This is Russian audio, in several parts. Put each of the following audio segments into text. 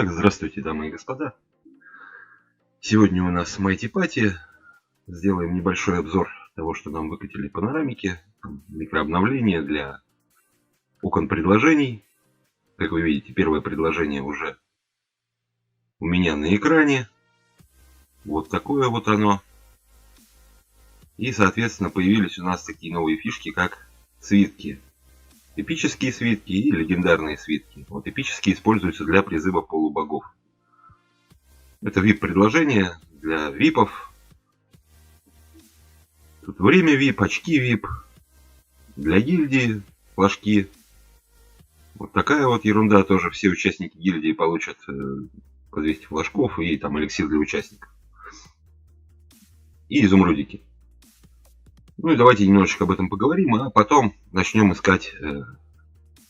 Итак, здравствуйте, дамы и господа. Сегодня у нас Mighty Party. Сделаем небольшой обзор того, что нам выкатили панорамики. Микрообновление для окон предложений. Как вы видите, первое предложение уже у меня на экране. Вот такое вот оно. И, соответственно, появились у нас такие новые фишки, как свитки. Эпические свитки и легендарные свитки. Вот эпические используются для призыва полубогов. Это VIP-предложение для випов. Тут время VIP, очки VIP. Для гильдии флажки. Вот такая вот ерунда тоже. Все участники гильдии получат по 200 флажков и там эликсир для участников. И изумрудики. Ну и давайте немножечко об этом поговорим, а потом начнем искать,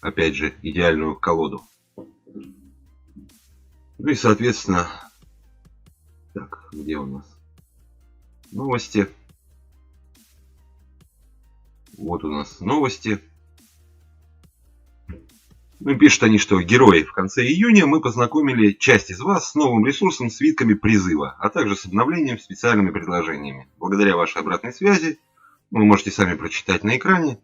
опять же, идеальную колоду. Ну и, соответственно, так, где у нас новости? Вот у нас новости. Ну и пишут они, что герои в конце июня мы познакомили часть из вас с новым ресурсом свитками призыва, а также с обновлением специальными предложениями. Благодаря вашей обратной связи вы можете сами прочитать на экране,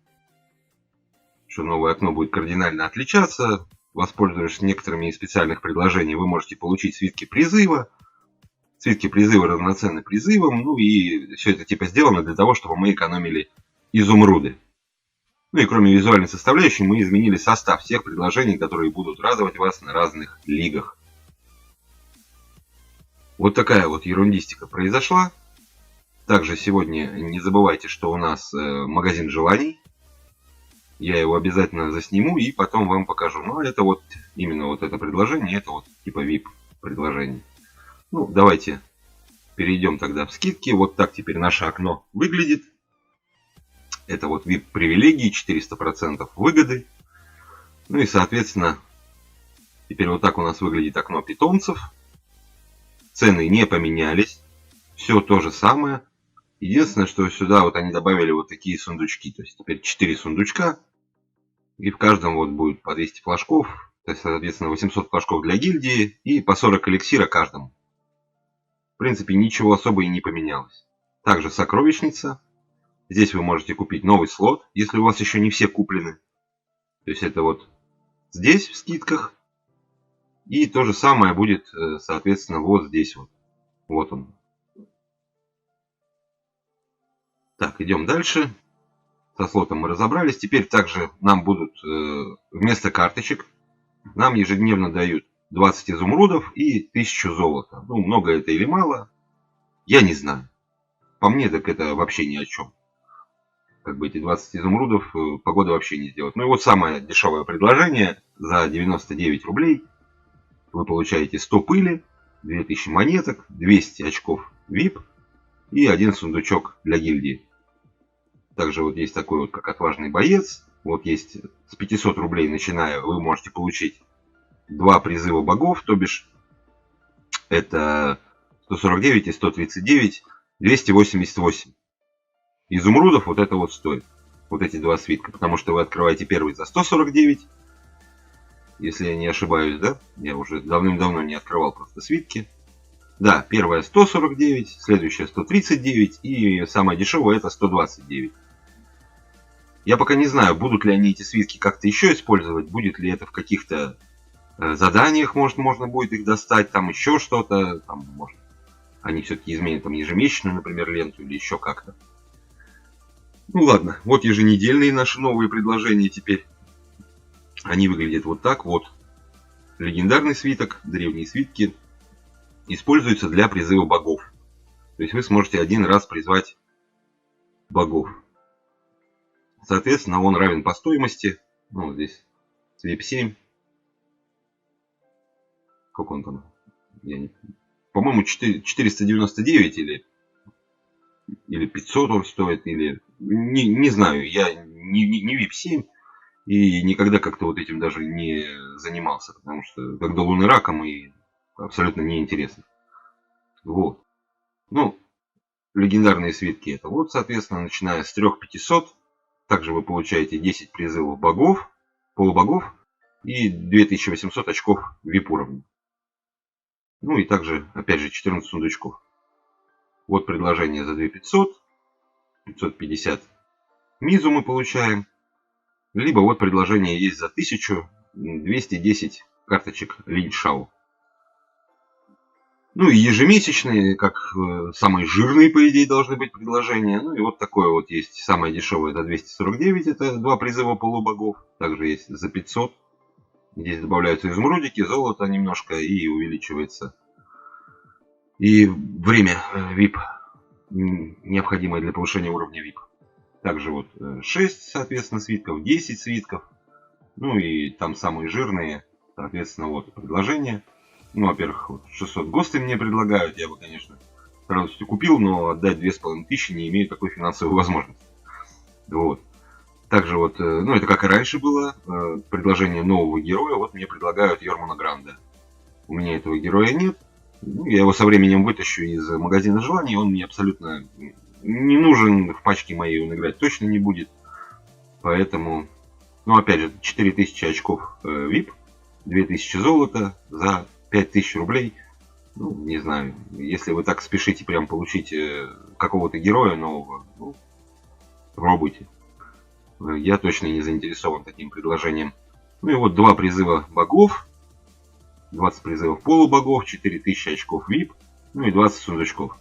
что новое окно будет кардинально отличаться. Воспользовавшись некоторыми из специальных предложений, вы можете получить свитки призыва. Свитки призыва равноценны призывам. Ну и все это типа сделано для того, чтобы мы экономили изумруды. Ну и кроме визуальной составляющей, мы изменили состав всех предложений, которые будут радовать вас на разных лигах. Вот такая вот ерундистика произошла. Также сегодня не забывайте, что у нас магазин желаний. Я его обязательно засниму и потом вам покажу. Но это вот именно вот это предложение, это вот типа VIP предложение. Ну, давайте перейдем тогда в скидки. Вот так теперь наше окно выглядит. Это вот VIP привилегии, 400% выгоды. Ну и, соответственно, теперь вот так у нас выглядит окно питомцев. Цены не поменялись. Все то же самое. Единственное, что сюда вот они добавили вот такие сундучки. То есть теперь 4 сундучка. И в каждом вот будет по 200 флажков. То есть, соответственно, 800 флажков для гильдии. И по 40 эликсира каждому. В принципе, ничего особо и не поменялось. Также сокровищница. Здесь вы можете купить новый слот, если у вас еще не все куплены. То есть это вот здесь в скидках. И то же самое будет, соответственно, вот здесь вот. Вот он. Так, идем дальше. Со слотом мы разобрались. Теперь также нам будут вместо карточек. Нам ежедневно дают 20 изумрудов и 1000 золота. Ну, много это или мало, я не знаю. По мне, так это вообще ни о чем. Как бы эти 20 изумрудов погода вообще не сделает. Ну и вот самое дешевое предложение. За 99 рублей вы получаете 100 пыли, 2000 монеток, 200 очков VIP и один сундучок для гильдии. Также вот есть такой вот, как отважный боец. Вот есть с 500 рублей начиная, вы можете получить 2 призыва богов, то бишь это 149 и 139, 288. Изумрудов вот это вот стоит. Вот эти 2 свитка. Потому что вы открываете первый за 149. Если я не ошибаюсь, да? Я уже давным-давно не открывал просто свитки. Да, первая 149, следующая 139 и самая дешевая это 129. Я пока не знаю, будут ли они эти свитки как-то еще использовать. Будет ли это в каких-то заданиях, может, можно будет их достать. Там еще что-то. Там, может, они все-таки изменят там ежемесячную, например, ленту или еще как-то. Ну ладно, вот еженедельные наши новые предложения теперь. Они выглядят вот так вот. Легендарный свиток, древние свитки используются для призыва богов. То есть вы сможете один раз призвать богов. Соответственно, он равен по стоимости. Ну, здесь VIP 7. Сколько он там? По-моему, 499 или 500 он стоит, или... Не знаю, я не VIP 7 и никогда как-то вот этим даже не занимался, потому что как до Луны Раком и абсолютно неинтересно. Вот. Ну, легендарные свитки это вот, соответственно, начиная с 3500. Также вы получаете 10 призывов богов, полубогов и 2800 очков VIP уровня. Ну и также, опять же, 14 сундучков. Вот предложение за 2500, 550 Мизу мы получаем. Либо вот предложение есть за 1000, 210 карточек Линь Шао. Ну и ежемесячные, как самые жирные, по идее, должны быть предложения. Ну и вот такое вот есть. Самое дешевое это 249, это 2 призыва полубогов. Также есть за 500. Здесь добавляются изумрудики, золото немножко и увеличивается. И время VIP, необходимое для повышения уровня VIP. Также вот 6, соответственно, свитков, 10 свитков. Ну и там самые жирные, соответственно, вот предложения. Ну, во-первых, вот 600 ГОСТы мне предлагают. Я бы, конечно, с радостью купил, но отдать 2500 не имею такой финансовой возможности. Вот. Также вот, ну это как и раньше было, предложение нового героя. Вот мне предлагают Йормуна Гранда. У меня этого героя нет. Ну, я его со временем вытащу из магазина желаний. Он мне абсолютно не нужен. В пачке моей он играть точно не будет. Поэтому, ну опять же, 4000 очков VIP, 2000 золота за 5000 рублей. Ну, не знаю, если вы так спешите прям получить какого-то героя нового, ну, пробуйте. Я точно не заинтересован таким предложением. Ну и вот 2 призыва богов, 20 призывов полубогов, 4000 очков VIP, ну и 20 сундучков.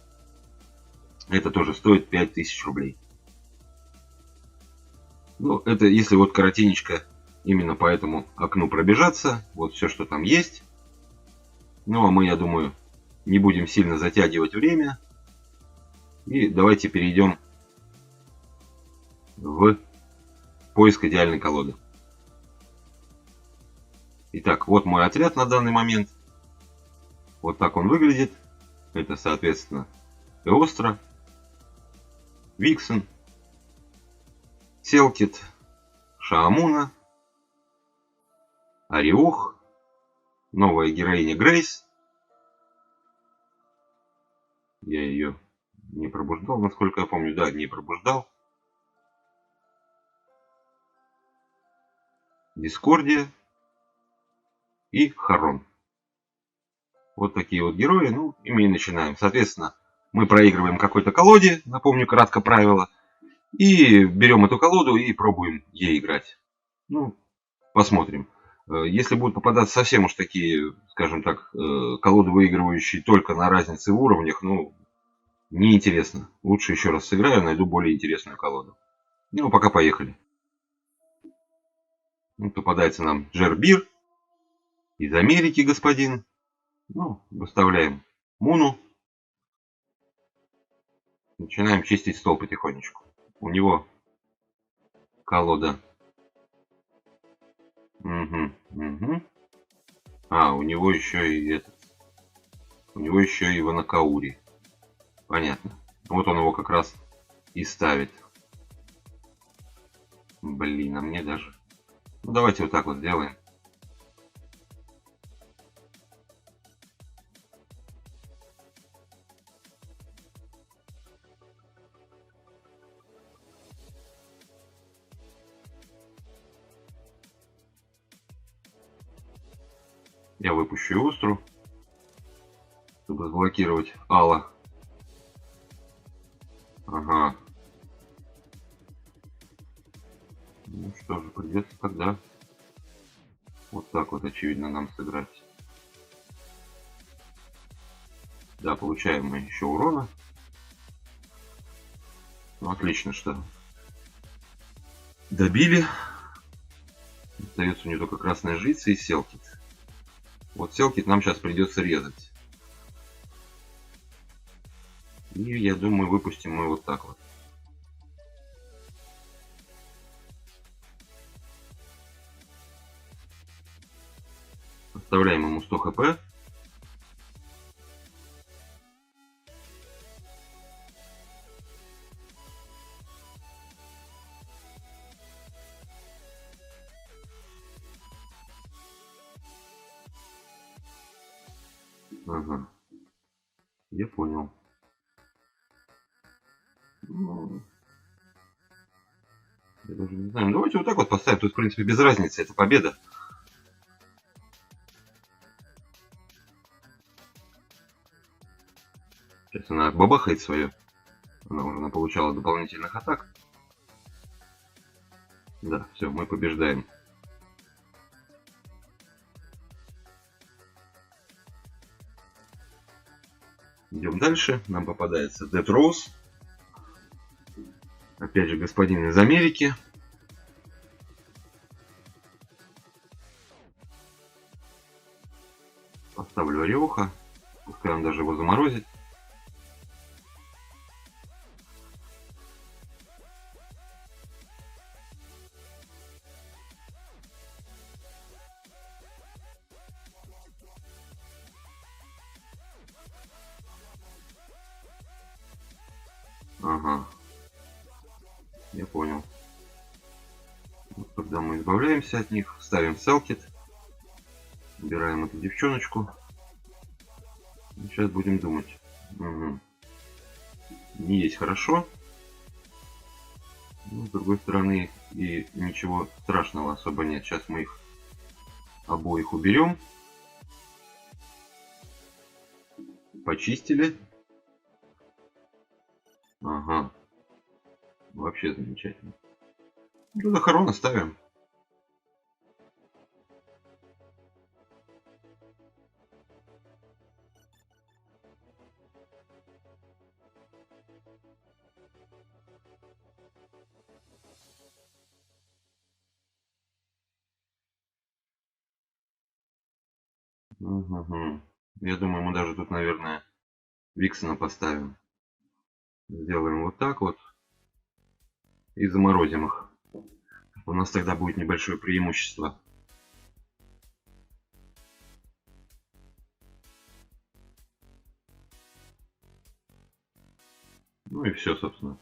Это тоже стоит 5000 рублей. Ну, это если вот коротенечко именно по этому окну пробежаться. Вот все, что там есть. Ну, а мы, я думаю, не будем сильно затягивать время. И давайте перейдем в поиск идеальной колоды. Итак, вот мой отряд на данный момент. Вот так он выглядит. Это, соответственно, Эостра, Виксен, Селкит, Шаамуна, Ореох, новая героиня Грейс. Я ее не пробуждал, насколько я помню. Да, не пробуждал. Дискордия и Харон. Вот такие вот герои. Ну, ими и начинаем. Соответственно, мы проигрываем какой-то колоде. Напомню кратко правила. И берем эту колоду и пробуем ей играть. Ну, посмотрим. Если будут попадаться совсем уж такие, скажем так, колоды, выигрывающие только на разнице в уровнях, ну, неинтересно. Лучше еще раз сыграю, найду более интересную колоду. Ну, пока поехали. Ну, попадается нам Джербир. Из Америки, господин. Ну, выставляем Муну. Начинаем чистить стол потихонечку. У него колода. Угу, угу. А, у него еще и этот. У него еще и Ванакаури. Понятно. Вот он его как раз и ставит. Блин, а мне даже... Ну, давайте вот так вот сделаем. Я выпущу Остру, чтобы заблокировать Алла. Ага. Ну что же, придется тогда вот так вот, очевидно, нам сыграть. Да, получаем мы еще урона. Ну, отлично, что добили. Остается у нее только красная жрица и Селкит. Вот Селкит нам сейчас придется резать. И я думаю, выпустим мы вот так вот. Оставляем ему 100 хп. Ага. Я понял. Ну, я даже не знаю. Ну, давайте вот так вот поставим. Тут, в принципе, без разницы. Это победа. Сейчас она бабахает свое. Она уже получала дополнительных атак. Да, все, мы побеждаем. Идем дальше. Нам попадается Dead Rose. Опять же, господин из Америки. Поставлю Ореха. Пускай он даже его заморозит. Ага. Я понял. Вот тогда мы избавляемся от них. Ставим селкит. Убираем эту девчоночку. И сейчас будем думать. Угу. Не есть хорошо. Но, с другой стороны, и ничего страшного особо нет. Сейчас мы их обоих уберем. Почистили. Ага. Вообще замечательно. Ну, Захарона ставим. Угу. Я думаю, мы даже тут, наверное, Виксона поставим. Сделаем вот так вот. И заморозим их. У нас тогда будет небольшое преимущество. Ну и все, собственно.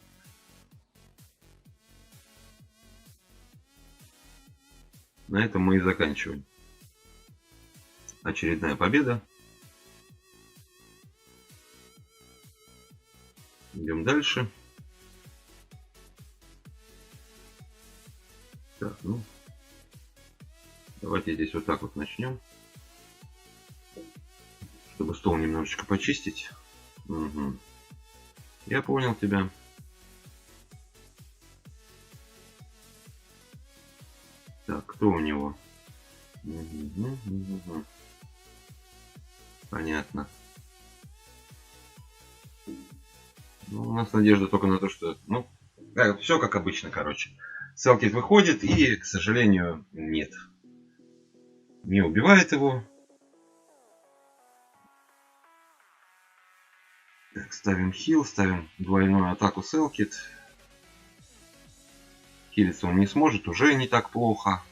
На этом мы и заканчиваем. Очередная победа. Идем дальше. Так, ну. Давайте здесь вот так вот начнем. Чтобы стол немножечко почистить. Угу. Я понял тебя. Так, кто у него? Угу. Понятно. Ну, у нас надежда только на то, что... Ну, все как обычно, короче. Селкит выходит и, к сожалению, нет. Не убивает его. Так, ставим хил, ставим двойную атаку Селкит. Хилиться он не сможет, уже не так плохо.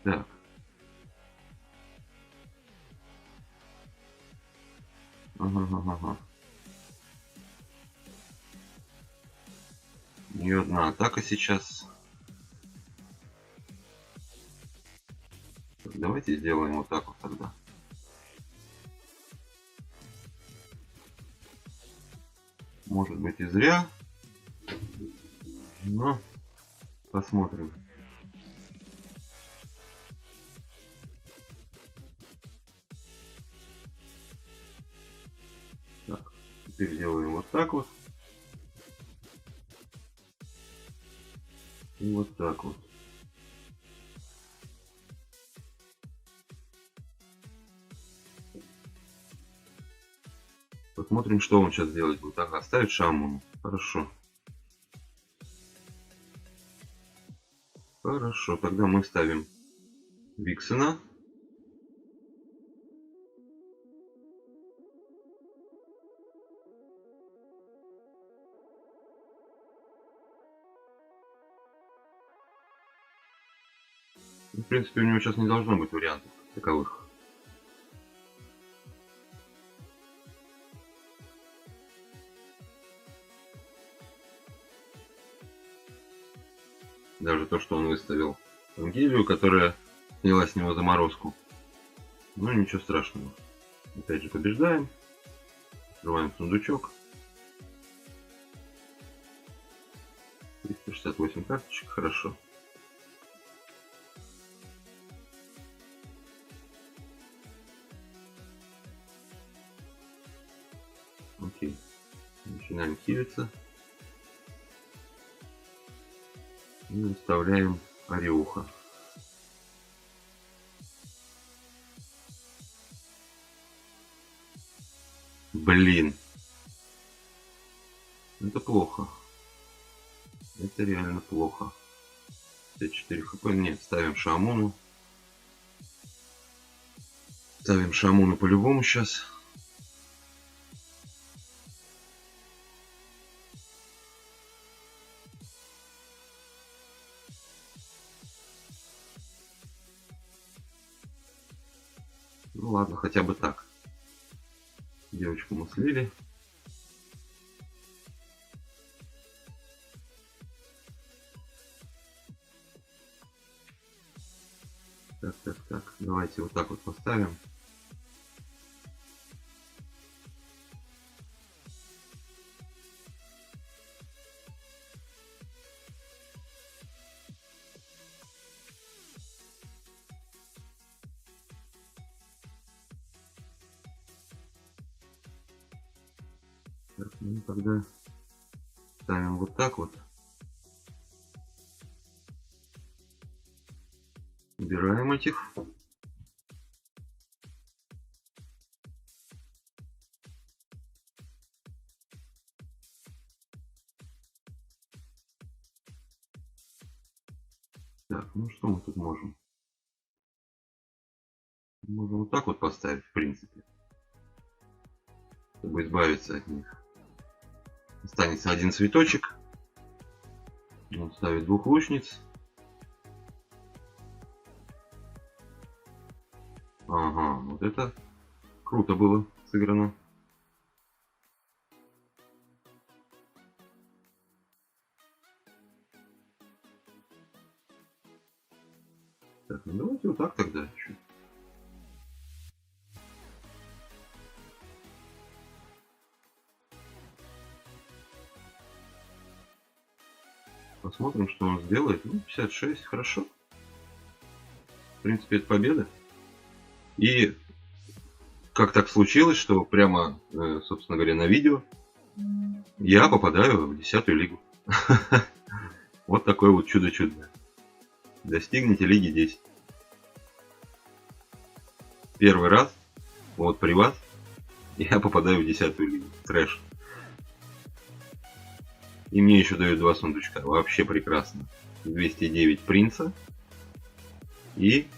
Так. Ага. У нее одна атака сейчас. Так, давайте сделаем вот так вот тогда. Может быть и зря. Но посмотрим. Так, теперь делаем вот так вот. И вот так вот. Посмотрим, что он сейчас делать будет. Ага, ставит шаману. Хорошо. Хорошо, тогда мы ставим Виксена. В принципе, у него сейчас не должно быть вариантов таковых. Даже то, что он выставил Ангелию, которая сняла с него заморозку. Ну, ничего страшного. Опять же побеждаем. Открываем сундучок. 368 карточек, хорошо. Окей. Начинаем хилиться. И вставляем ореуха. Блин. Это плохо. Это реально плохо. 54 хп. Нет, ставим Шамону. Ставим Шамону по-любому сейчас. Ну ладно, хотя бы так. Девочку мы слили. Так. Давайте вот так вот поставим. Так, ну тогда ставим вот так вот. Убираем этих. Так, ну что мы тут можем? Можем вот так вот поставить, в принципе, чтобы избавиться от них. Останется один цветочек. Он ставит двух лучниц. Ага, вот это круто было сыграно. Так, ну давайте вот так тогда. Посмотрим, что он сделает. Ну, 56, хорошо. В принципе, это победа. И как так случилось, что прямо, собственно говоря, на видео я попадаю в 10-ю лигу. Вот такое вот чудо чудное. Достигните лиги 10. Первый раз, вот при вас, я попадаю в 10-ю лигу. Трэш. И мне еще дают 2 сундучка. Вообще прекрасно. 209 принца. И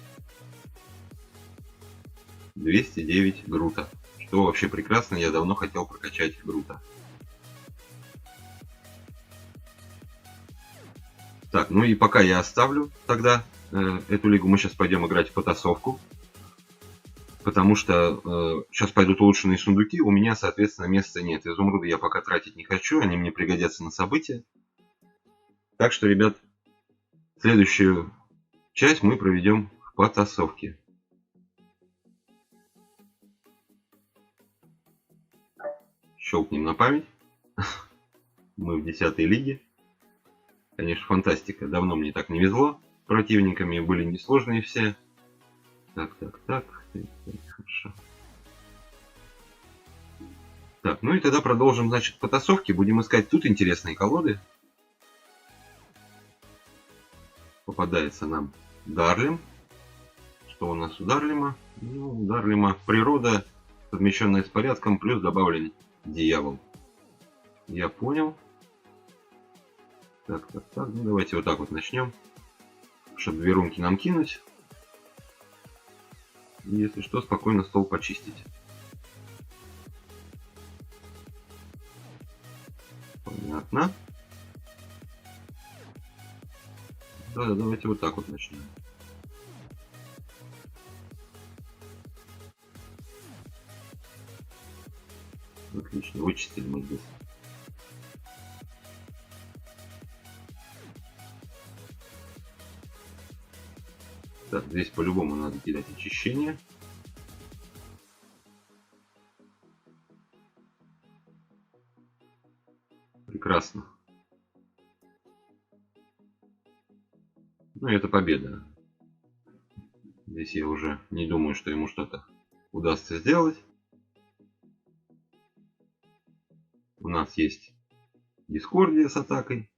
209 Грута. Что вообще прекрасно. Я давно хотел прокачать Грута. Так, ну и пока я оставлю тогда эту лигу. Мы сейчас пойдем играть в потасовку. Потому что сейчас пойдут улучшенные сундуки. У меня, соответственно, места нет. Изумруды я пока тратить не хочу. Они мне пригодятся на события. Так что, ребят, следующую часть мы проведем в потасовке. Щелкнем на память. Мы в 10-й лиге. Конечно, фантастика. Давно мне так не везло. Противниками были несложные все. Так. Хорошо. Так, ну и тогда продолжим, значит, потасовки. Будем искать тут интересные колоды. Попадается нам Дарлим. Что у нас у Дарлима? Ну, у Дарлима природа, совмещенная с порядком, плюс добавлен дьявол. Я понял. Так. Ну, давайте вот так вот начнем. Чтобы 2 рунки нам кинуть. И если что, спокойно стол почистить. Понятно. Да, давайте вот так вот начнем. Отлично, вычистили мы здесь. Так, здесь по-любому надо кидать очищение. Прекрасно. Ну, это победа. Здесь я уже не думаю, что ему что-то удастся сделать. У нас есть Дискордия с атакой,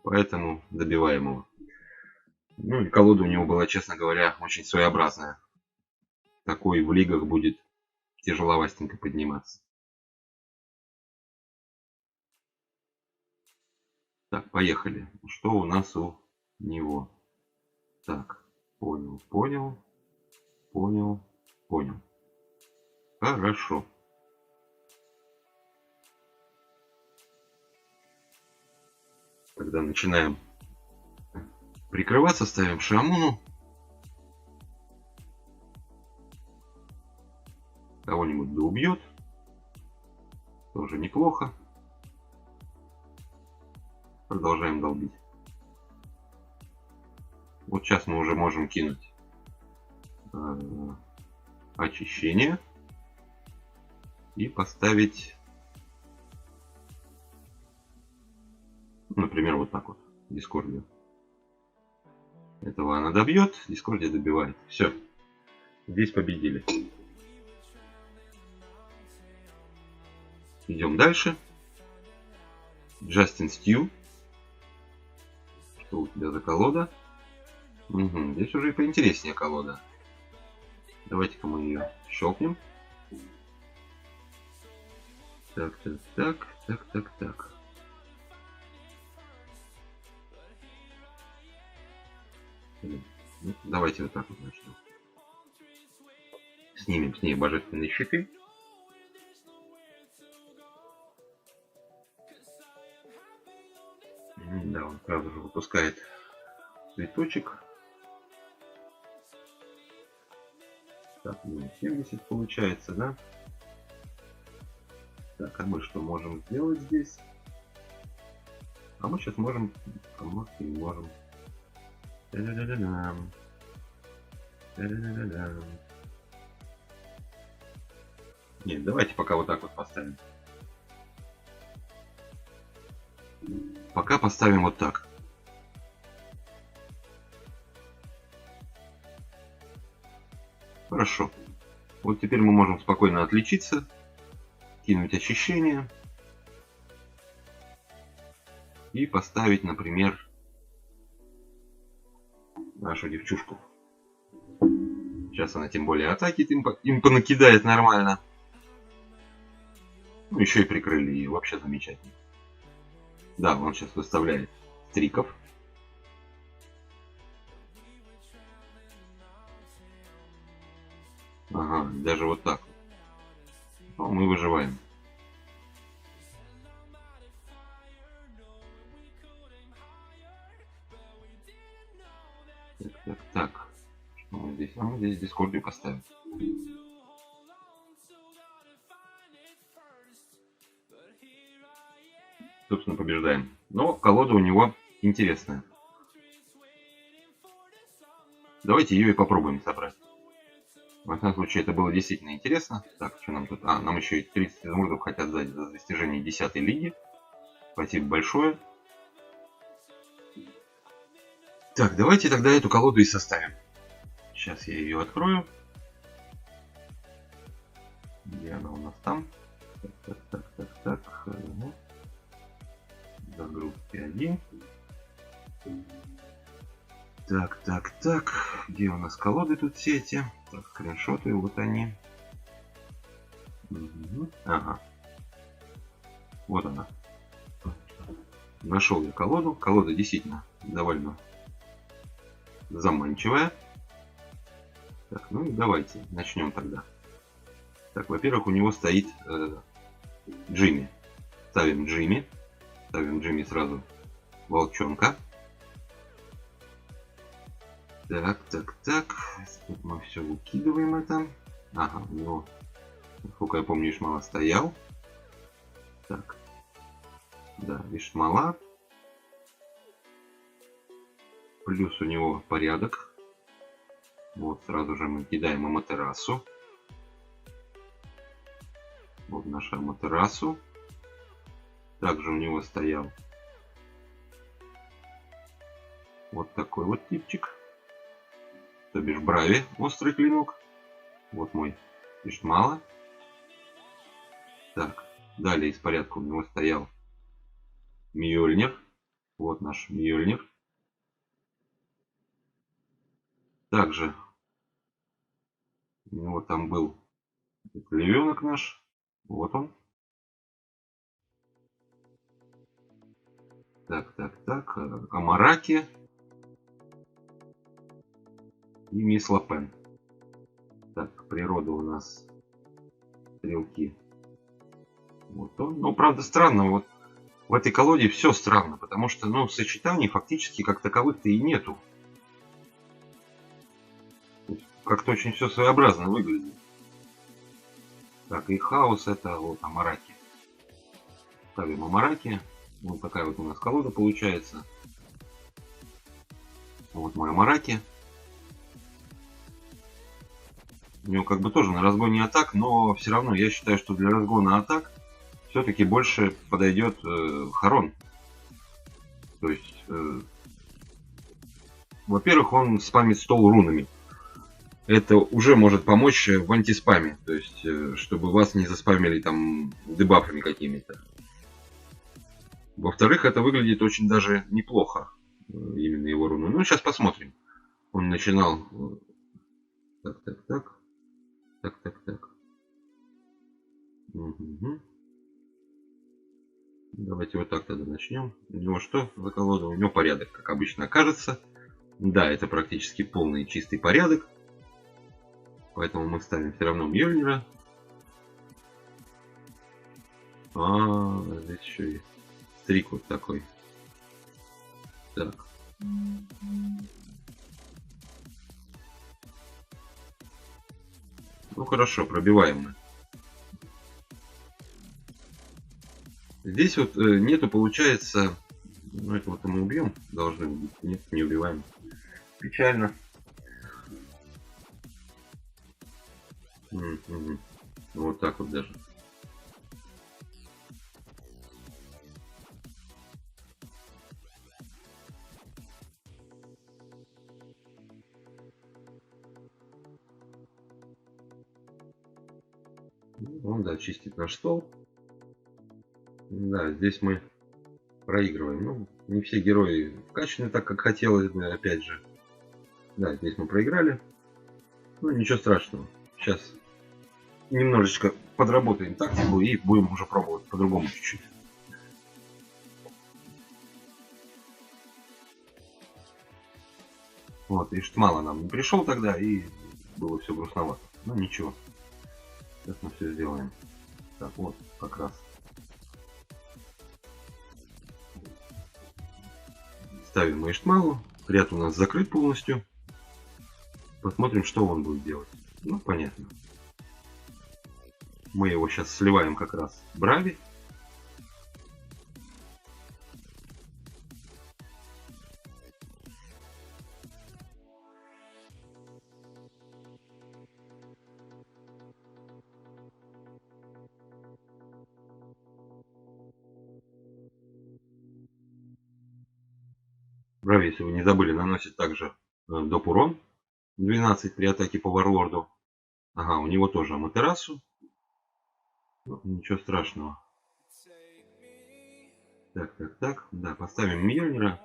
поэтому добиваем его. Ну и колода у него была, честно говоря, очень своеобразная. Такой в лигах будет тяжеловастенько подниматься. Так, поехали. Что у нас у него? Так, понял. Хорошо. Тогда начинаем прикрываться, ставим Шамуну. Кого-нибудь да убьет. Тоже неплохо. Продолжаем долбить. Вот сейчас мы уже можем кинуть очищение и поставить, например, вот так вот Дискордию. Этого она добьет, Дискордия добивает. Все, здесь победили. Идем дальше. Джастин Стью. Что у тебя за колода? Угу, здесь уже и поинтереснее колода. Давайте-ка мы ее щелкнем. Так. Ну, давайте вот так вот начнем. Снимем с ней божественные щиты. Да, он сразу же выпускает цветочек. Так, минус 70 получается, да? Так, а мы что можем сделать здесь? А мы сейчас можем, а может и не можем. Нет, давайте пока вот так вот поставим. Пока поставим вот так. Хорошо. Вот теперь мы можем спокойно отличиться, кинуть очищение и поставить, например, нашу девчушку. Сейчас она тем более атаки им понакидает нормально. Ну, еще и прикрыли ее. Вообще замечательно. Да, он сейчас выставляет стриков. Ага, даже вот так. Но мы выживаем. Так. Что мы здесь? А мы здесь Дискордию поставим. Собственно, побеждаем. Но колода у него интересная. Давайте ее и попробуем собрать. В этом случае это было действительно интересно. Так, что нам тут? А, нам еще и 30 изумрудов хотят дать за достижение 10 лиги. Спасибо большое. Так, давайте тогда эту колоду и составим. Сейчас я ее открою. Где она у нас там? Так. Загрузки 1. Так. Где у нас колоды тут все эти? Так, скриншоты, вот они. Ага. Вот она. Нашел я колоду. Колода действительно довольно заманчивая. Так, ну и давайте начнем тогда. Так, во-первых, у него стоит Джимми. Ставим Джимми сразу волчонка. Так. Тут мы все выкидываем это. Ага, у него, насколько я помню, Ишмала стоял. Так. Да, Ишмала. Плюс у него порядок. Вот, сразу же мы кидаем Аматерасу. Вот наша Аматерасу. Также у него стоял Вот такой вот типчик. То бишь Брави, острый клинок. Вот мой Иштмала. Так, далее из порядка у него стоял Мьёльнир. Вот наш Мьёльнир. Также у него там был львенок наш. Вот он. Так. Амараки и Мисс Лапен. Так, природа у нас стрелки. Вот он. Ну, правда, странно. Вот в этой колоде все странно, потому что, ну, сочетаний фактически как таковых-то и нету. Как-то очень все своеобразно выглядит. Так, и хаос это вот Амараки. Ставим Амараки. Вот такая вот у нас колода получается. Вот мой Амараки. У него как бы тоже на разгоне атак, но все равно я считаю, что для разгона атак все-таки больше подойдет Харон. То есть, во-первых, он спамит стол рунами. Это уже может помочь в антиспаме. То есть, чтобы вас не заспамили там дебафами какими-то. Во-вторых, это выглядит очень даже неплохо. Именно его руны. Ну, сейчас посмотрим. Он начинал... Так. Угу. Давайте вот так тогда начнем. У него что за колода? У него порядок, как обычно кажется. Да, это практически полный чистый порядок. Поэтому мы ставим все равно Мьёльнира. Здесь еще есть стрик вот такой. Так. Ну хорошо, пробиваем мы. Здесь вот нету, получается... Ну это вот мы убьем, должны убить. Нет, не убиваем. Печально. Вот так вот даже. Он, да, чистит наш стол. Да, здесь мы проигрываем. Ну, не все герои вкачаны так, как хотелось бы, опять же. Да, здесь мы проиграли. Ну, ничего страшного. Сейчас немножечко подработаем тактику и будем уже пробовать по-другому чуть-чуть. Вот, и Штмала нам не пришел тогда, и было все грустновато. Ну, ничего. Сейчас мы все сделаем. Так, вот, как раз. Ставим мы Иштмалу. Ряд у нас закрыт полностью. Посмотрим, что он будет делать. Ну, понятно. Мы его сейчас сливаем как раз в Брави. Брави, если вы не забыли, наносит также доп. Урон 12 при атаке по Варлорду. Ага, у него тоже Аматерасу. Ну, ничего страшного. Так. Да, поставим Мьёльнира.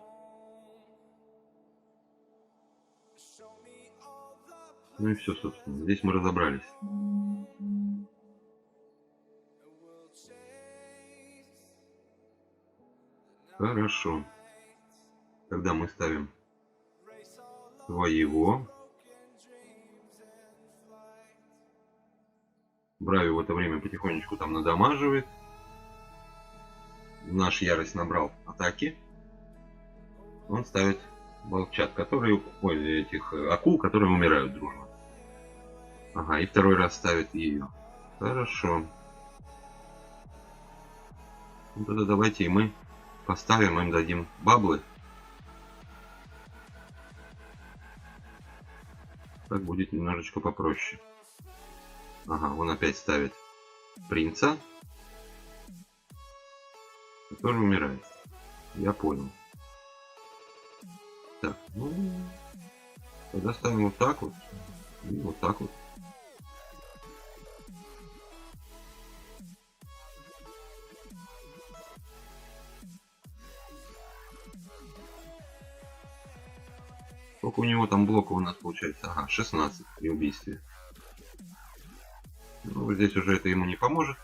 Ну и все, собственно. Здесь мы разобрались. Хорошо. Тогда мы ставим своего. Брави в это время потихонечку там надамаживает. Наш ярость набрал атаки. Он ставит волчат, которые... Ой, этих акул, которые умирают дружно. Ага, и второй раз ставит ее. Хорошо. Ну, тогда давайте и мы поставим, им дадим баблы. Так будет немножечко попроще. Ага, он опять ставит принца, который умирает. Я понял. Так, ну, тогда ставим вот так вот. И вот так вот. Сколько у него там блоков у нас получается? Ага, 16 при убийстве. Ну, здесь уже это ему не поможет.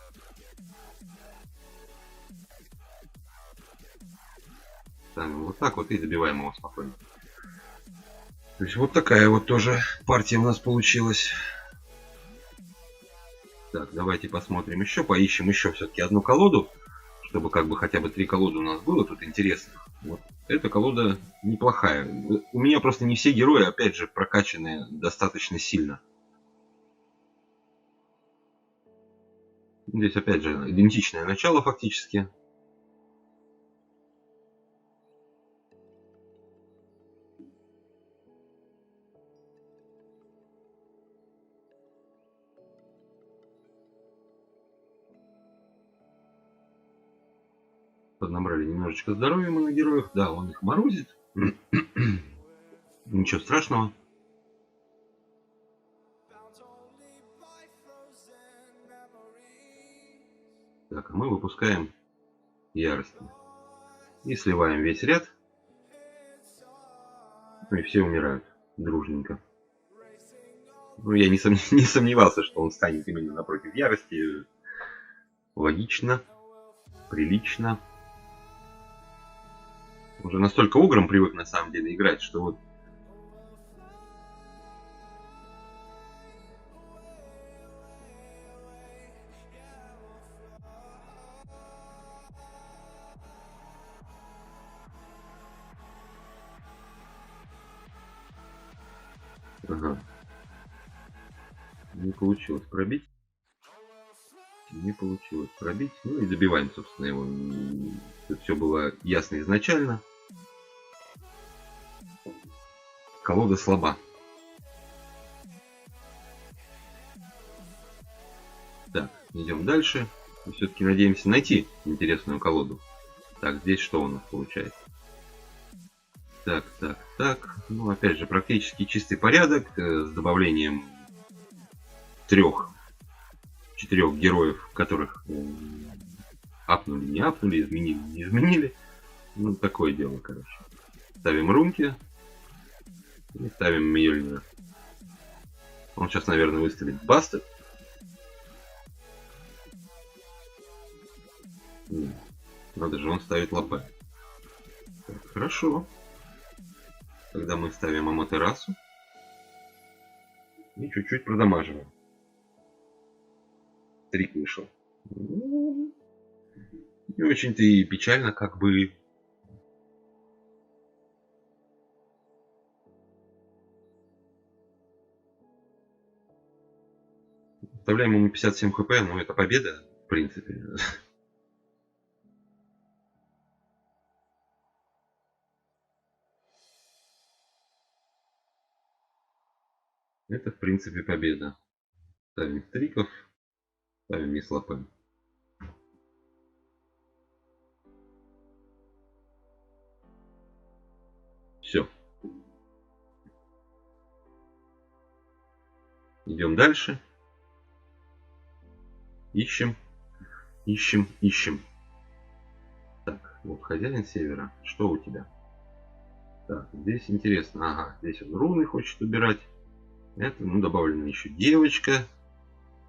Ставим вот так вот и добиваем его спокойно. То есть вот такая вот тоже партия у нас получилась. Так, давайте посмотрим еще, поищем еще все-таки одну колоду, чтобы как бы хотя бы 3 колоды у нас было тут интересно. Вот эта колода неплохая. У меня просто не все герои, опять же, прокачаны достаточно сильно. Здесь опять же идентичное начало фактически. Поднабрали немножечко здоровья мы на героях. Да, он их морозит. Ничего страшного. Так, а мы выпускаем ярость. И сливаем весь ряд. Ну и все умирают дружненько. Ну, я не сомневался, что он станет именно напротив ярости. Логично. Прилично. Уже настолько угром привык на самом деле играть, что вот... Ага. Не получилось пробить. Не получилось пробить. Ну и добиваем, собственно, его. Тут все было ясно изначально. Колода слаба. Так, идем дальше. Все-таки надеемся найти интересную колоду. Так, здесь что у нас получается? Так, так, так. Ну, опять же, практически чистый порядок. С добавлением 3-4 героев, которых апнули, не апнули, изменили, не изменили. Ну, такое дело, короче. Ставим рунки. И ставим Мьёльнира. Он сейчас, наверное, выставит Бастет. Надо же, он ставит Лапе. Так, хорошо. Тогда мы ставим Аматерасу. И чуть-чуть продамаживаем. Трик вышел. Не очень-то и печально, как бы. Оставляем ему 57 хп, но это победа, в принципе. Это, в принципе, победа. Ставим стриков, ставим мисс Лапе. Все. Идем дальше. Ищем, ищем, ищем. Так, вот хозяин севера. Что у тебя? Так, здесь интересно. Ага, здесь он руны хочет убирать. Это, ну, добавлена еще девочка.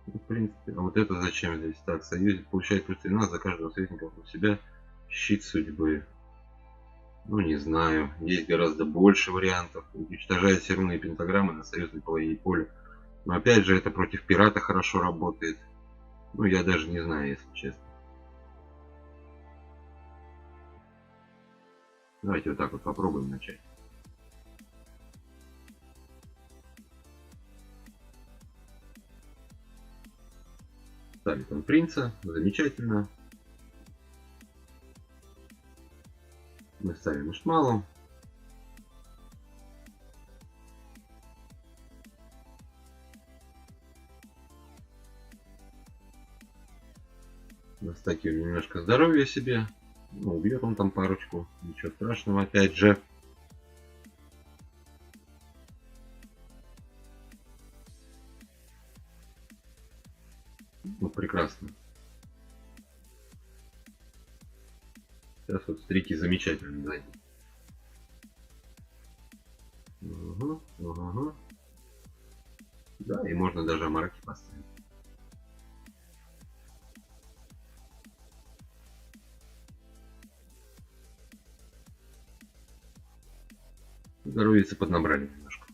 В принципе, а вот это зачем здесь? Так, союзник получает плюс 13 за каждого союзника у себя. Щит судьбы. Ну, не знаю. Есть гораздо больше вариантов. Уничтожает все руны и пентаграммы на союзной половине поля. Но опять же, это против пирата хорошо работает. Ну, я даже не знаю, если честно. Давайте вот так вот попробуем начать. Ставит он принца. Замечательно. Мы ставим Ишмалу. Настакиваем немножко здоровья себе. Ну, убьет он там парочку. Ничего страшного, опять же. Вот прекрасно. Сейчас вот стрики замечательно сзади. Угу, угу. Да, и можно даже амараки поставить. Здоровицы поднабрали немножко.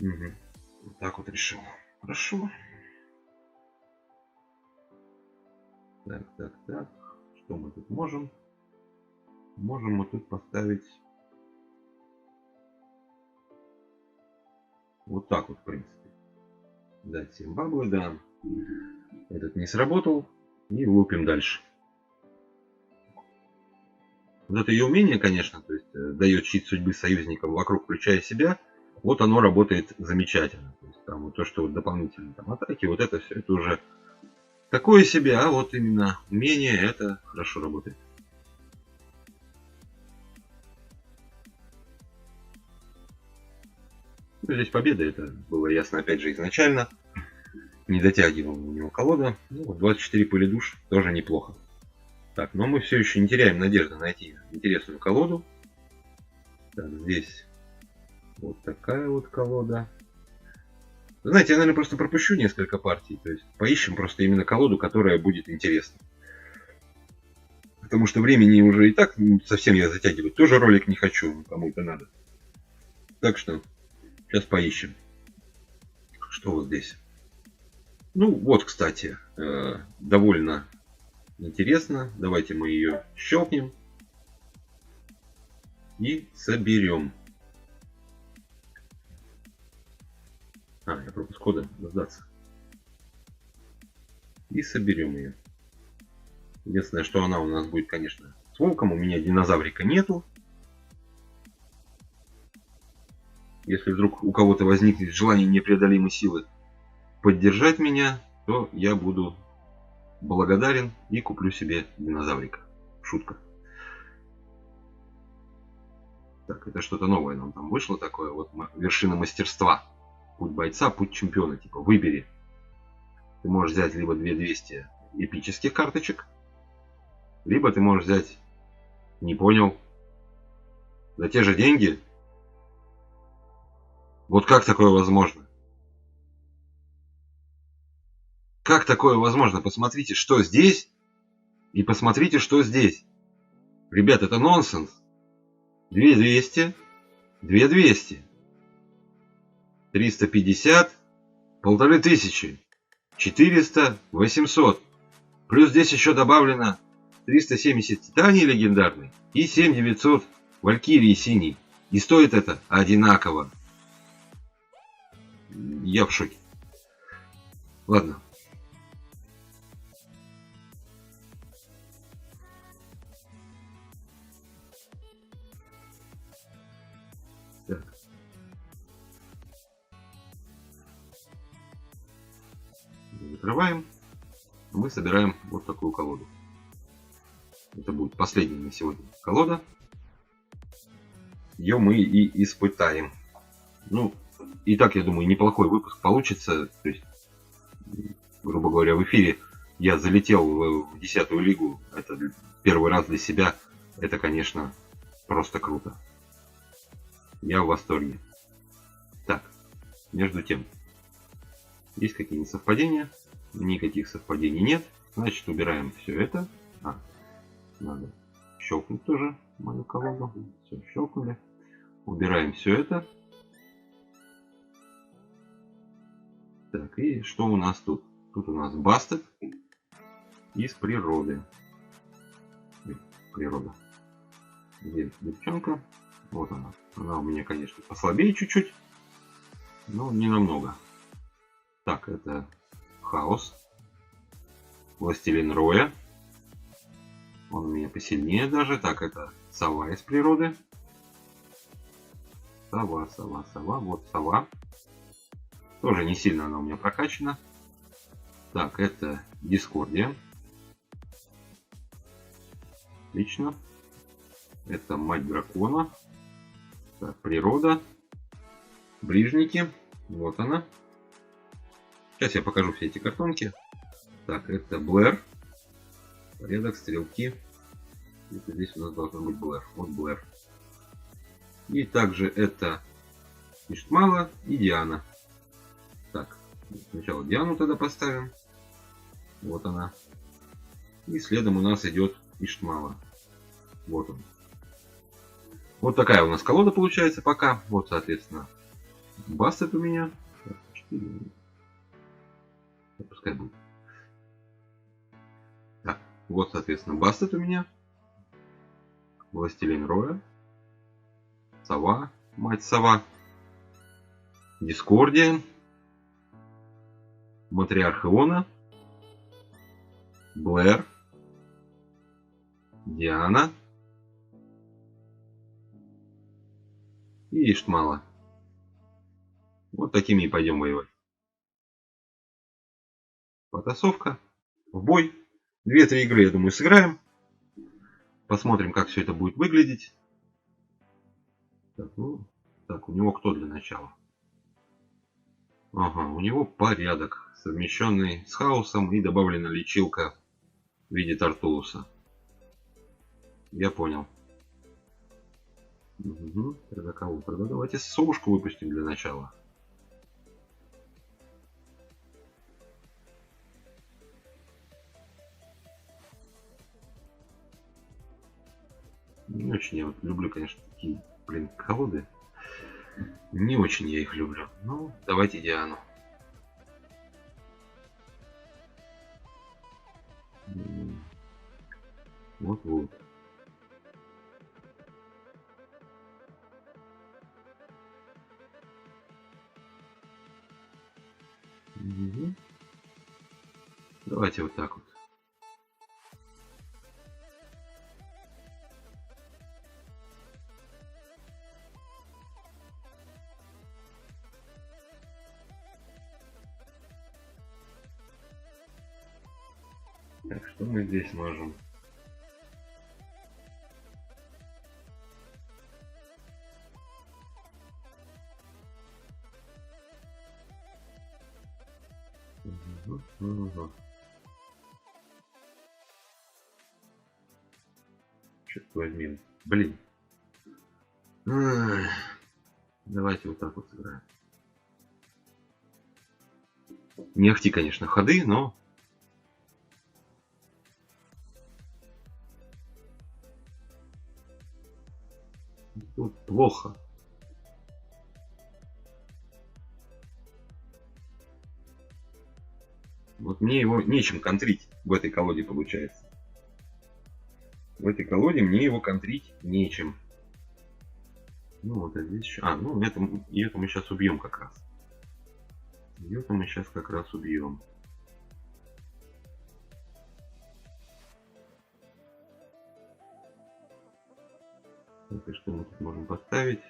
Угу. Вот так вот решил. Хорошо. Так, так, так. Что мы тут можем? Можем мы тут поставить вот так вот, в принципе. Дать Зимбабве, да. Этот не сработал. И лупим дальше. Вот это ее умение, конечно, то есть дает щит судьбы союзникам вокруг, включая себя. Вот оно работает замечательно. То есть там вот то, что вот дополнительные там атаки, вот это все, это уже такое себе, а вот именно умение, это хорошо работает. Ну, здесь победа, это было ясно опять же изначально. Не дотягивал у него колода. Ну, 24 пыли душ, тоже неплохо. Так, но мы все еще не теряем надежды найти интересную колоду. Так, здесь вот такая вот колода. Знаете, я, наверное, просто пропущу несколько партий. То есть поищем просто именно колоду, которая будет интересна. Потому что времени уже и так совсем я затягивать. Тоже ролик не хочу, кому это надо. Так что сейчас поищем. Что вот здесь? Ну вот, кстати, довольно интересно. Давайте мы ее щелкнем. И соберем. Я пропуск кода сдаться. И соберем ее. Единственное, что она у нас будет, конечно, с волком. У меня динозаврика нету. Если вдруг у кого-то возникнет желание непреодолимой силы поддержать меня, то я буду благодарен и куплю себе динозаврика. Шутка. Так, это что-то новое нам там вышло такое. Вот вершина мастерства. Путь бойца, путь чемпиона. Типа выбери. Ты можешь взять либо 2200 эпических карточек, либо ты можешь взять, не понял, за те же деньги. Вот как такое возможно? Как такое возможно? Посмотрите, что здесь, и посмотрите, что здесь. Ребят, это нонсенс. 2200, 2200, 350, 1500, 400, 800. Плюс здесь еще добавлено 370 титаний легендарный и 7900 валькирии синий. И стоит это одинаково. Я в шоке. Ладно. Так. Закрываем. Мы собираем вот такую колоду. Это будет последняя на сегодня колода. Ее мы и испытаем. Ну, и так, я думаю, неплохой выпуск получится. То есть, грубо говоря, в эфире я залетел в 10-ю лигу. Это первый раз для себя. Это, конечно, просто круто. Я в восторге. Так, между тем, есть какие-нибудь совпадения? Никаких совпадений нет. Значит, убираем все это. Надо щелкнуть тоже мою колоду. Все, щелкнули. Убираем все это. Так, и что у нас тут? Тут у нас Бастет из природы. Природа. Где девчонка? Вот она. Она у меня, конечно, послабее чуть-чуть, но не намного. Так, это Хаос. Властелин Роя. Он у меня посильнее даже. Так, это Сова из природы. Сова, сова, сова. Вот сова. Тоже не сильно она у меня прокачана. Так, это Дискордия. Отлично. Это Мать Дракона. Так, природа. Ближники. Вот она. Сейчас я покажу все эти картонки. Так, это Блэр. Порядок, стрелки. Это здесь у нас должен быть Блэр. Вот Блэр. И также это Ишмала и Диана. Так, сначала Диану тогда поставим. Вот она. И следом у нас идет Ишмала. Вот он. Вот такая у нас колода получается пока. Вот, соответственно, Бассет у меня. Пускай будет. Так, вот, соответственно, Бассет у меня. Властелин Роя. Сова. Мать Сова. Дискордия. Матриарх Иона. Блэр. Диана. И Иштмала. Вот такими и пойдем воевать. Потасовка. В бой. 2-3 игры, я думаю, сыграем. Посмотрим, как все это будет выглядеть. Так, ну, так, у него кто для начала? Ага, у него порядок, совмещенный с хаосом, и добавлена лечилка в виде Тартулуса. Я понял. Угу, тогда кого? Тогда давайте совушку выпустим для начала. Не очень я вот люблю, конечно, такие, блин, колоды. Не очень я их люблю. Ну, давайте Диану. Вот-вот. Угу. Давайте вот так вот. Так, что мы здесь можем? Угу. Черт возьми. Блин. Давайте вот так вот сыграем. Не ахти, конечно, ходы, но... Тут плохо. Вот мне его нечем контрить в этой колоде получается. В этой колоде мне его контрить нечем. Ну вот, а здесь еще... А, ну это мы сейчас убьем как раз. Это мы сейчас как раз убьем. Это что мы тут можем поставить?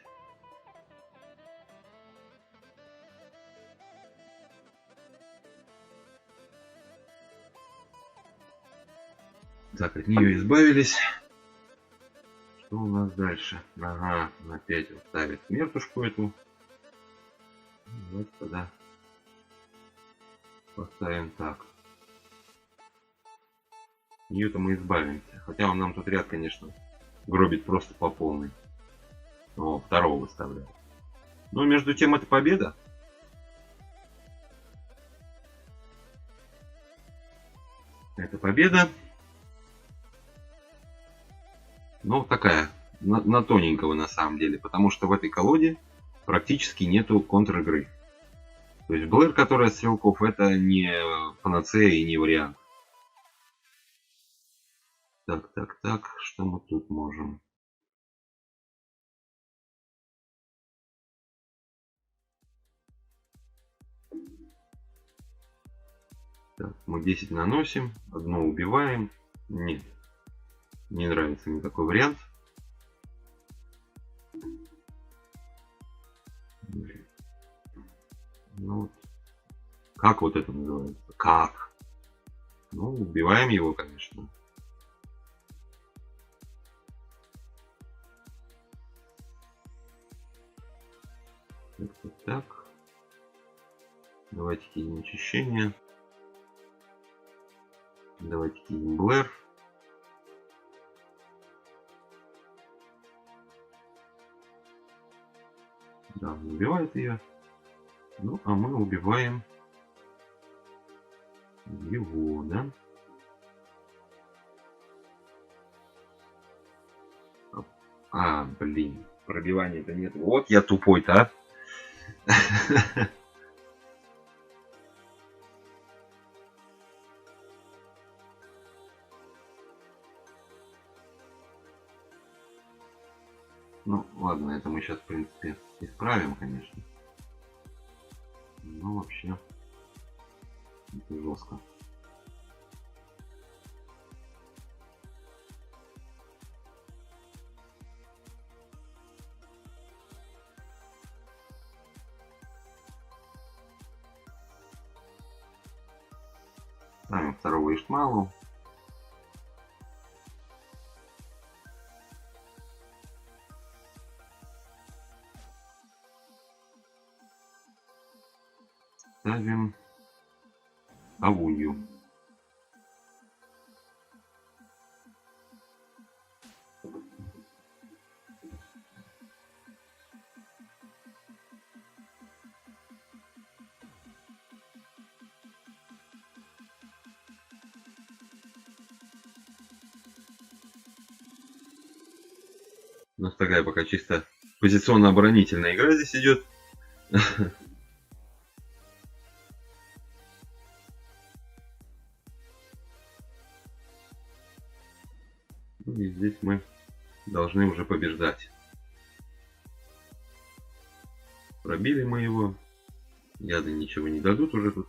Так, от нее избавились. Что у нас дальше? Ага, опять вот ставит смертушку эту. Давайте тогда поставим так. Нее-то мы избавимся. Хотя он нам тут ряд, конечно, гробит просто по полной. О, второго выставляю. Но между тем это победа. Это победа. Ну, такая, на тоненького на самом деле. Потому что в этой колоде практически нету контр-игры. То есть Блэр, которая стрелков, это не панацея и не вариант. Так, что мы тут можем? Так, мы 10 наносим, одно убиваем. Нет, не нравится мне такой вариант. Ну, вот. Как вот это называется? Как? Ну, убиваем его, конечно. Так. Давайте кинем очищение. Давайте кинем Блэр. Да, он убивает ее. Ну, а мы убиваем его, да? А, блин, пробивания-то нет. Вот я тупой-то, а. Ну, ладно, это мы сейчас, в принципе, исправим, конечно. Но вообще, это жестко. Ставим второго Иштмалу. Ставим Авунью. У нас такая пока чисто позиционно-оборонительная игра здесь идет. И здесь мы должны уже побеждать. Пробили мы его. Яды ничего не дадут уже тут.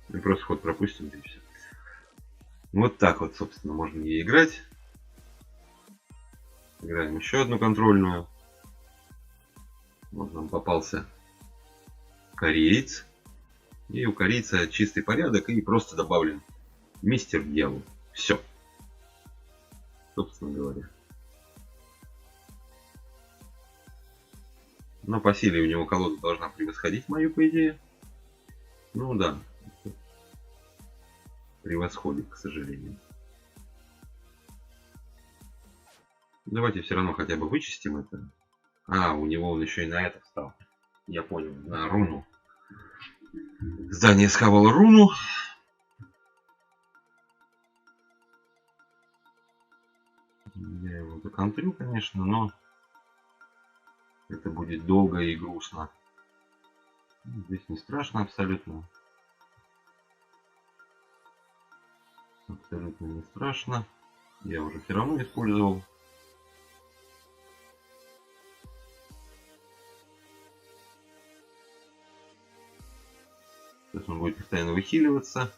Мы просто ход пропустим и все. Вот так вот, собственно, можно ей играть. Играем еще одну контрольную. Вот нам попался кореец. И у корейца чистый порядок и просто добавлен мистер Дьявол. Все. Собственно говоря. Но по силе у него колода должна превосходить мою, по идее. Ну да. Превосходит, к сожалению. Давайте все равно хотя бы вычистим это. А, у него он еще и на это встал. Я понял, на руну. Здание схавало руну. Я его законтрю, конечно, но это будет долго и грустно. Здесь не страшно абсолютно. Абсолютно не страшно. Я уже все равно использовал. Сейчас он будет постоянно выхиливаться.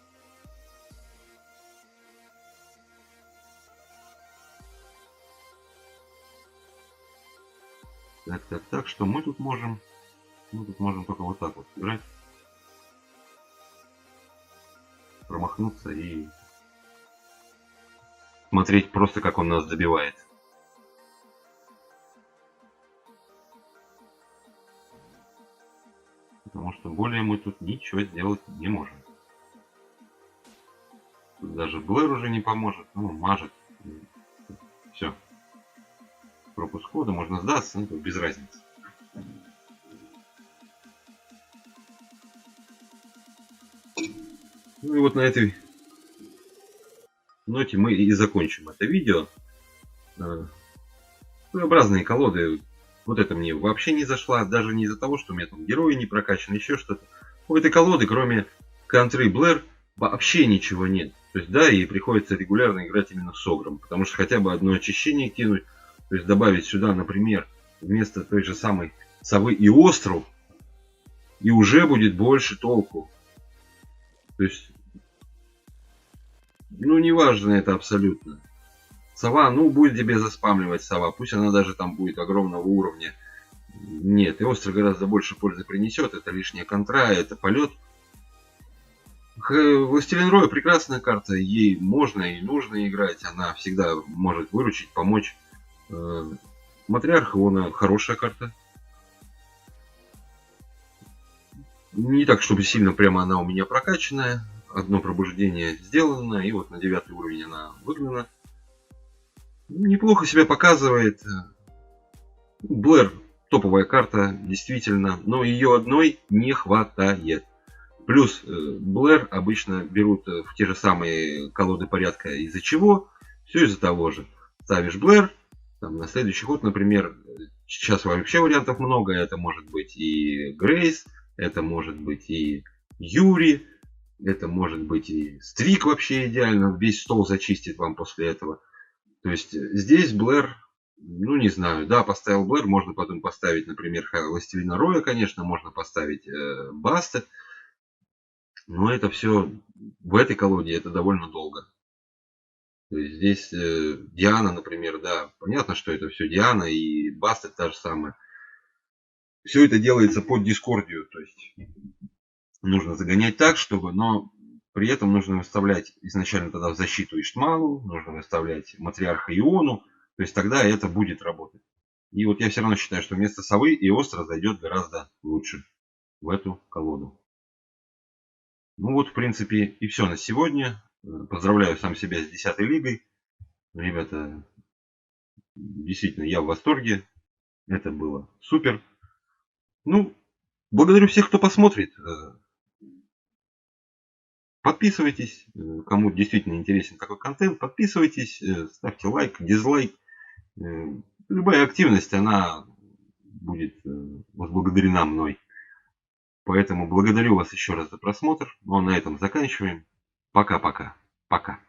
Так, что мы тут можем? Мы тут можем только вот так вот играть. Промахнуться и смотреть просто, как он нас добивает. Потому что более мы тут ничего сделать не можем. Тут даже Блэр уже не поможет. Ну, мажет. Все. Пропуск хода, можно сдаться, но тут без разницы. Ну и вот на этой ноте мы и закончим это видео. Своеобразные колоды. Вот это мне вообще не зашла, даже не из-за того, что у меня там герои не прокачаны, еще что-то. У этой колоды, кроме контры Блэр, вообще ничего нет. То есть, да, и приходится регулярно играть именно с Огром, потому что хотя бы одно очищение кинуть, то есть добавить сюда, например, вместо той же самой совы и остров, и уже будет больше толку. То есть, ну, неважно это абсолютно. Сова, ну, будет тебе заспамливать сова. Пусть она даже там будет огромного уровня. Нет, и остров гораздо больше пользы принесет. Это лишняя контра, это полет. Властелин Роя прекрасная карта. Ей можно и нужно играть. Она всегда может выручить, помочь. Матриарх Иона хорошая карта. Не так, чтобы сильно прямо она у меня прокачанная. Одно пробуждение сделано, и вот на 9 уровень она выгнана. Неплохо себя показывает. Блэр топовая карта, действительно, но ее одной не хватает. Плюс Блэр обычно берут в те же самые колоды порядка, из-за чего? Все из-за того же. Ставишь Блэр, там, на следующий ход, например, сейчас вообще вариантов много. Это может быть и Грейс, это может быть и Юри, это может быть и Стрик вообще идеально. Весь стол зачистит вам после этого. То есть здесь Блэр, ну не знаю, да, поставил Блэр, можно потом поставить, например, Властелина Роя, конечно, можно поставить Баста. Но это все в этой колоде это довольно долго. То есть здесь Диана, например, да, понятно, что это все Диана и Баста та же самая. Все это делается под дискордию, то есть нужно загонять так, чтобы, но при этом нужно выставлять изначально тогда в защиту Иштмалу, нужно выставлять Матриарха Иону, то есть тогда это будет работать. И вот я все равно считаю, что вместо совы и остро зайдет гораздо лучше в эту колоду. Ну вот, в принципе, и все на сегодня. Поздравляю сам себя с 10-й лигой. Ребята, действительно, я в восторге. Это было супер. Ну, благодарю всех, кто посмотрит. Подписывайтесь, кому действительно интересен такой контент. Подписывайтесь, ставьте лайк, дизлайк. Любая активность, она будет возблагодарена мной. Поэтому благодарю вас еще раз за просмотр. Ну а на этом заканчиваем. Пока-пока. Пока.